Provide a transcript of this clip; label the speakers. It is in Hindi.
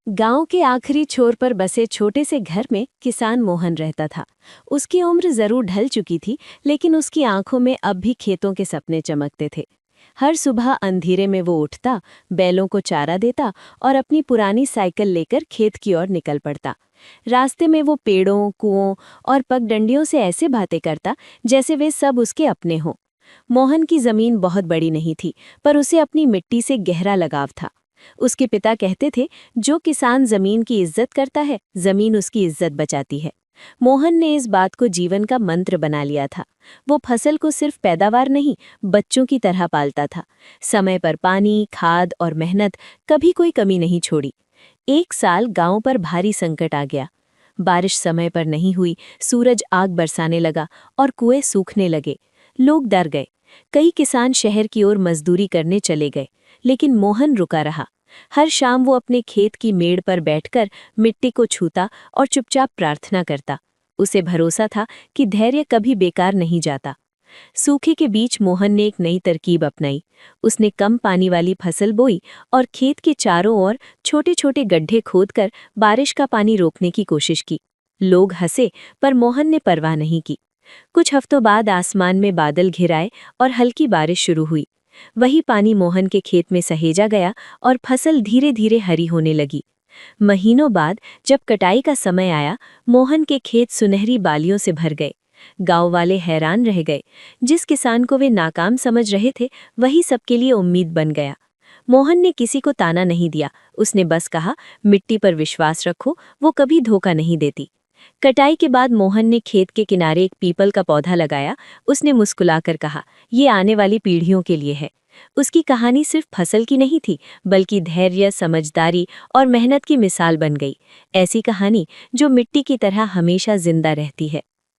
Speaker 1: गांव के आखिरी छोर पर बसे छोटे से घर में किसान मोहन रहता था। उसकी उम्र जरूर ढल चुकी थी, लेकिन उसकी आंखों में अब भी खेतों के सपने चमकते थे। हर सुबह अंधेरे में वो उठता, बैलों को चारा देता और अपनी पुरानी साइकिल लेकर खेत की ओर निकल पड़ता। रास्ते में वो पेड़ों, कुओं और पगडंडियों से ऐसे बातें करता जैसे वे सब उसके अपने हों। मोहन की जमीन बहुत बड़ी नहीं थी, पर उसे अपनी मिट्टी से गहरा लगाव था। उसके पिता कहते थे, जो किसान जमीन की इज्जत करता है, जमीन उसकी इज्जत बचाती है। मोहन ने इस बात को जीवन का मंत्र बना लिया था। वो फसल को सिर्फ पैदावार नहीं, बच्चों की तरह पालता था। समय पर पानी, खाद और मेहनत, कभी कोई कमी नहीं छोड़ी। एक साल गांव पर भारी संकट आ गया। बारिश समय पर नहीं हुई, सूरज आग बरसाने लगा और कुएं सूखने लगे। लोग डर गए। कई किसान शहर की ओर मजदूरी करने चले गए, लेकिन मोहन रुका रहा। हर शाम वो अपने खेत की मेड़ पर बैठकर मिट्टी को छूता और चुपचाप प्रार्थना करता। उसे भरोसा था कि धैर्य कभी बेकार नहीं जाता। सूखे के बीच मोहन ने एक नई तरकीब अपनाई। उसने कम पानी वाली फसल बोई और खेत के चारों ओर छोटे छोटे गड्ढे खोदकर बारिश का पानी रोकने की कोशिश की। लोग हंसे, पर मोहन ने परवाह नहीं की। कुछ हफ्तों बाद आसमान में बादल घिर आए और हल्की बारिश शुरू हुई। वही पानी मोहन के खेत में सहेजा गया और फसल धीरे धीरे हरी होने लगी। महीनों बाद जब कटाई का समय आया, मोहन के खेत सुनहरी बालियों से भर गए। गांव वाले हैरान रह गए। जिस किसान को वे नाकाम समझ रहे थे, वही सबके लिए उम्मीद बन गया। मोहन ने किसी को ताना नहीं दिया। उसने बस कहा, मिट्टी पर विश्वास रखो, वो कभी धोखा नहीं देती। कटाई के बाद मोहन ने खेत के किनारे एक पीपल का पौधा लगाया। उसने मुस्कुलाकर कहा, ये आने वाली पीढ़ियों के लिए है। उसकी कहानी सिर्फ फसल की नहीं थी, बल्कि धैर्य, समझदारी और मेहनत की मिसाल बन गई। ऐसी कहानी जो मिट्टी की तरह हमेशा जिंदा रहती है।